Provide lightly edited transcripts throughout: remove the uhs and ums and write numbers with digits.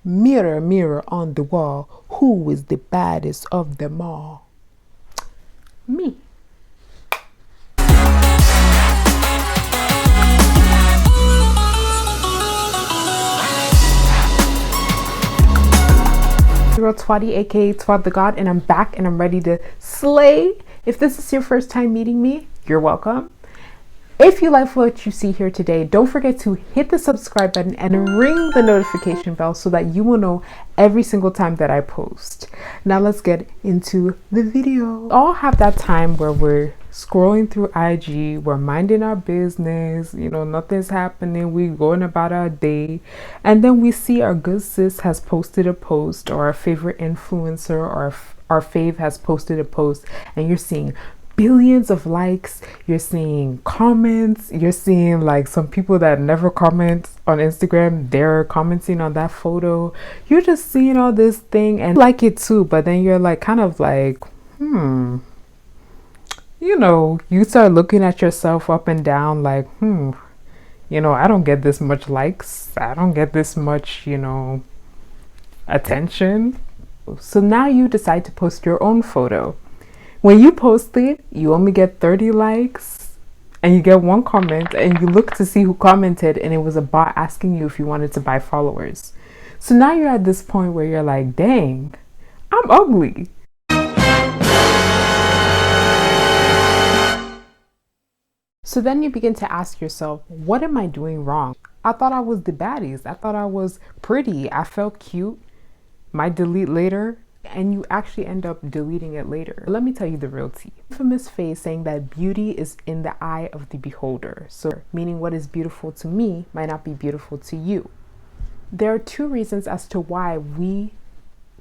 Mirror, mirror on the wall, who is the baddest of them all? Me. Twatty, aka Twat the God, and I'm back and I'm ready to slay. If this is your first time meeting me, you're welcome. If you like what you see here today, don't forget to hit the subscribe button and ring the notification bell so that you will know every single time that I post. Now let's get into the video. We all have that time where we're scrolling through IG, we're minding our business, nothing's happening, we going about our day, and then we see our good sis has posted a post, or our favorite influencer or our fave has posted a post, and you're seeing billions of likes, you're seeing comments, you're seeing like some people that never comment on Instagram, they're commenting on that photo. You're just seeing all this thing and like it too, but then you're like kind of like, you start looking at yourself up and down like, I don't get this much likes, I don't get this much, attention. So now you decide to post your own photo. When you post it, you only get 30 likes and you get one comment, and you look to see who commented, and it was a bot asking you if you wanted to buy followers. So now you're at this point where you're like, dang, I'm ugly. So then you begin to ask yourself, what am I doing wrong? I thought I was the baddies. I thought I was pretty. I felt cute. Might delete later. And you actually end up deleting it later. Let me tell you the real tea. Infamous phrase saying that beauty is in the eye of the beholder. So meaning what is beautiful to me might not be beautiful to you. There are two reasons as to why we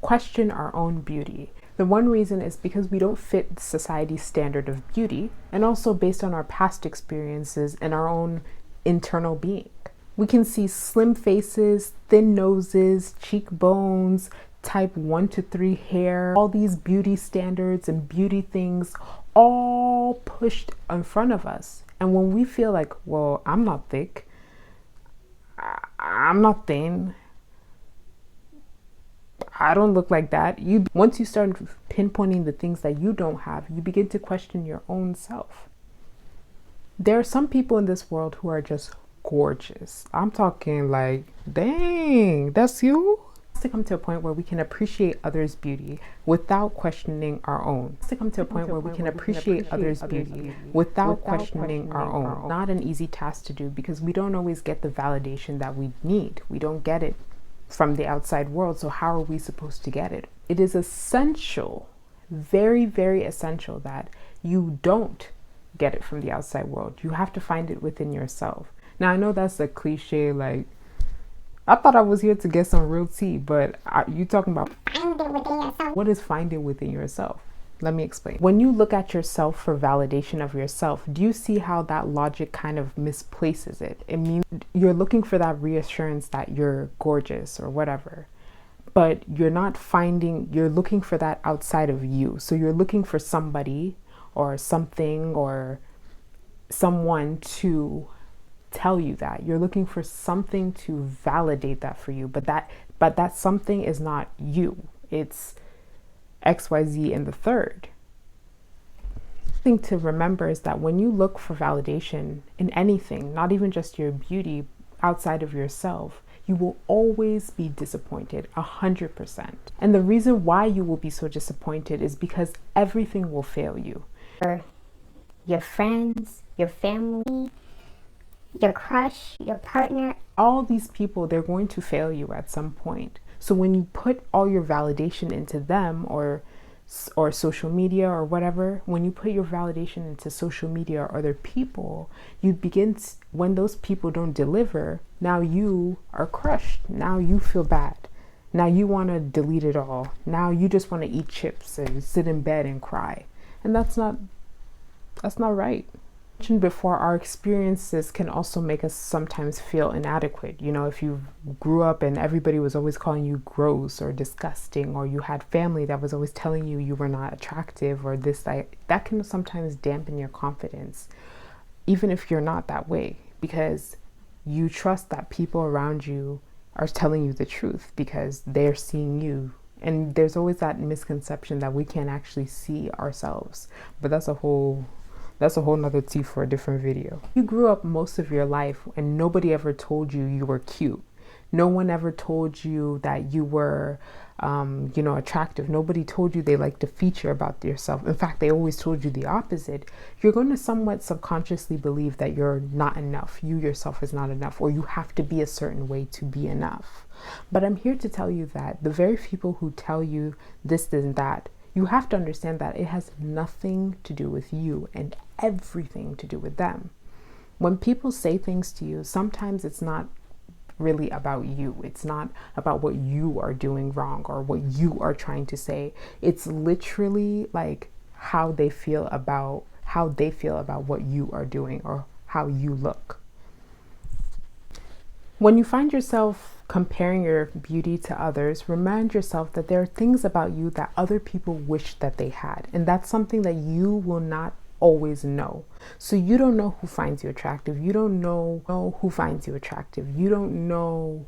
question our own beauty. The one reason is because we don't fit society's standard of beauty, and also based on our past experiences and our own internal being. We can see slim faces, thin noses, cheekbones, type 1 to 3 hair, all these beauty standards and beauty things all pushed in front of us. And when we feel like, well, I'm not thick, I'm not thin, I don't look like that. Once you start pinpointing the things that you don't have, you begin to question your own self. There are some people in this world who are just gorgeous. I'm talking like, dang, that's you? To come to a point where we can appreciate others' beauty without questioning our own. To come to a point where we can appreciate others' beauty without questioning our own. Not an easy task to do, because we don't always get the validation that we need. We don't get it from the outside world, so how are we supposed to get it? It is essential, very, very essential, that you don't get it from the outside world. You have to find it within yourself. Now, I know that's a cliche, like, I thought I was here to get some real tea, but you talking about what is find it within yourself? Let me explain. When you look at yourself for validation of yourself, do you see how that logic kind of misplaces it? It means you're looking for that reassurance that you're gorgeous or whatever, but you're looking for that outside of you. So you're looking for somebody or something or someone to tell you that. You're looking for something to validate that for you, but that something is not you. It's XYZ and the third. The thing to remember is that when you look for validation in anything, not even just your beauty, outside of yourself, you will always be disappointed 100%. And the reason why you will be so disappointed is because everything will fail you. Your friends, your family, your crush, your partner. All these people, they're going to fail you at some point. So when you put all your validation into them or social media or whatever, when you put your validation into social media or other people, you begin to, when those people don't deliver, now you are crushed. Now you feel bad. Now you want to delete it all. Now you just want to eat chips and sit in bed and cry. And that's not right. Before, our experiences can also make us sometimes feel inadequate. If you grew up and everybody was always calling you gross or disgusting, or you had family that was always telling you you were not attractive or this, that can sometimes dampen your confidence, even if you're not that way, because you trust that people around you are telling you the truth because they're seeing you. And there's always that misconception that we can't actually see ourselves, but that's a whole nother tea for a different video. You grew up most of your life and nobody ever told you you were cute. No one ever told you that you were, attractive. Nobody told you they liked a feature about yourself. In fact, they always told you the opposite. You're going to somewhat subconsciously believe that you're not enough. You yourself is not enough, or you have to be a certain way to be enough. But I'm here to tell you that the very people who tell you this and that, you have to understand that it has nothing to do with you and everything to do with them. When people say things to you, sometimes it's not really about you. It's not about what you are doing wrong or what you are trying to say. It's literally like how they feel about what you are doing or how you look. When you find yourself comparing your beauty to others, remind yourself that there are things about you that other people wish that they had, and that's something that you will not always know. So you don't know who finds you attractive. You don't know who finds you attractive. You don't know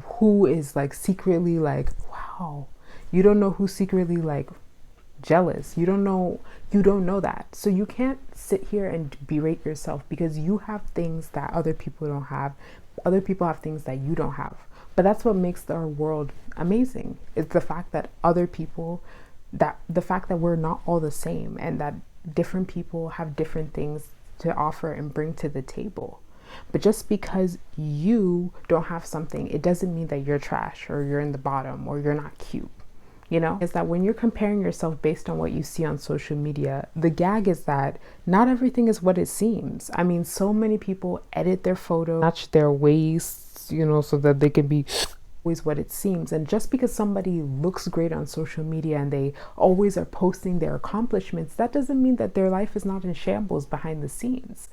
who is like secretly like, wow. You don't know who's secretly like jealous. You don't know that. So you can't sit here and berate yourself because you have things that other people don't have. Other people have things that you don't have. But that's what makes our world amazing. It's the fact that the fact that we're not all the same, and that different people have different things to offer and bring to the table. But just because you don't have something, it doesn't mean that you're trash or you're in the bottom or you're not cute. Is that when you're comparing yourself based on what you see on social media, the gag is that not everything is what it seems. I mean, so many people edit their photos, match their waists, so that they can be always what it seems. And just because somebody looks great on social media and they always are posting their accomplishments, that doesn't mean that their life is not in shambles behind the scenes.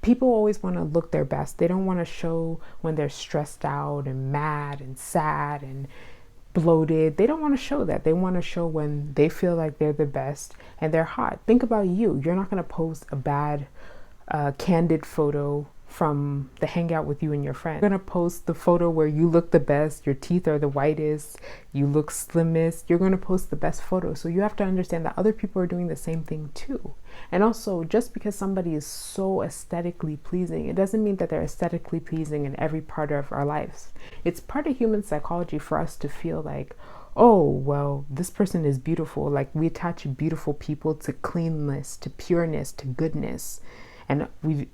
People always want to look their best. They don't want to show when they're stressed out and mad and sad and bloated. They don't want to show that. They want to show when they feel like they're the best and they're hot. Think about you. You're not going to post a bad candid photo from the hangout with you and your friend. You're gonna post the photo where you look the best, your teeth are the whitest, you look slimmest. You're gonna post the best photo. So you have to understand that other people are doing the same thing too. And also, just because somebody is so aesthetically pleasing, it doesn't mean that they're aesthetically pleasing in every part of our lives. It's part of human psychology for us to feel like, oh, well, this person is beautiful. Like, we attach beautiful people to cleanness, to pureness, to goodness. And we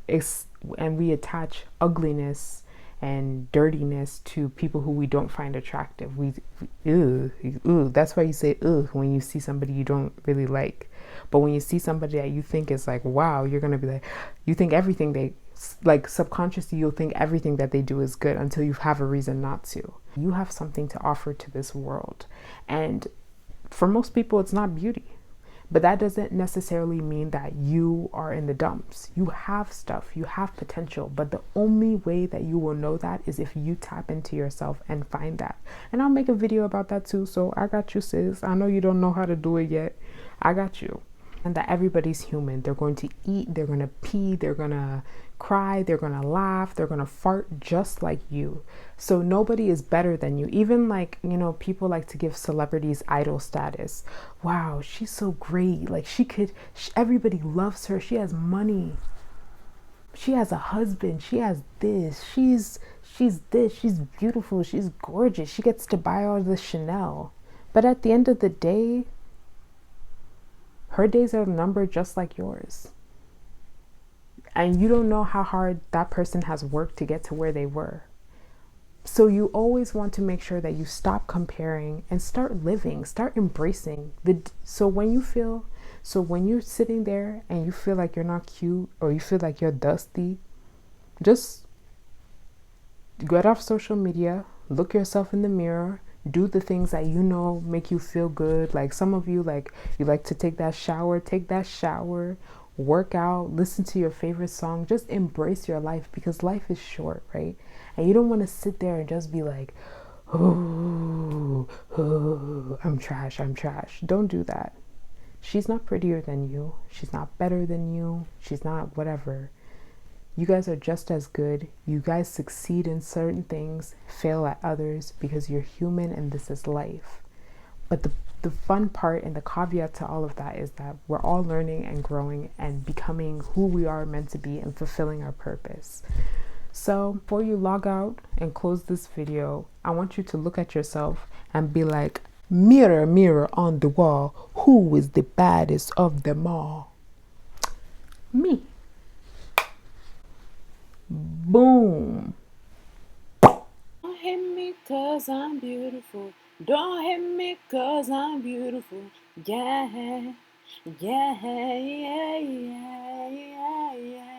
attach ugliness and dirtiness to people who we don't find attractive. That's why you say ugh when you see somebody you don't really like. But when you see somebody that you think is like, wow, you're gonna be like, you think everything they like, subconsciously you'll think everything that they do is good until you have a reason not to. You have something to offer to this world, and for most people it's not beauty. But that doesn't necessarily mean that you are in the dumps. You have stuff, you have potential, but the only way that you will know that is if you tap into yourself and find that. And I'll make a video about that too, so I got you, sis. I know you don't know how to do it yet. I got you. And that everybody's human. They're going to eat, they're going to pee, they're going to cry, they're going to laugh, they're going to fart just like you. So nobody is better than you. Even like, people like to give celebrities idol status. Wow, she's so great. Like everybody loves her. She has money. She has a husband. She has this. She's this. She's beautiful. She's gorgeous. She gets to buy all the Chanel. But at the end of the day, her days are numbered just like yours. And you don't know how hard that person has worked to get to where they were. So you always want to make sure that you stop comparing and start living, start embracing. So when you're sitting there and you feel like you're not cute or you feel like you're dusty, just get off social media, look yourself in the mirror, do the things that make you feel good. Like some of you, you like to take that shower, work out, listen to your favorite song, just embrace your life, because life is short, right? And you don't want to sit there and just be like, oh, I'm trash. Don't do that. She's not prettier than you. She's not better than you. She's not whatever. You guys are just as good. You guys succeed in certain things, fail at others, because you're human and this is life. But the fun part and the caveat to all of that is that we're all learning and growing and becoming who we are meant to be and fulfilling our purpose. So before you log out and close this video, I want you to look at yourself and be like, mirror, mirror on the wall, who is the baddest of them all? Me. Boom. Don't hate me cause I'm beautiful. Don't hate me cause I'm beautiful. Yeah, yeah, yeah, yeah, yeah.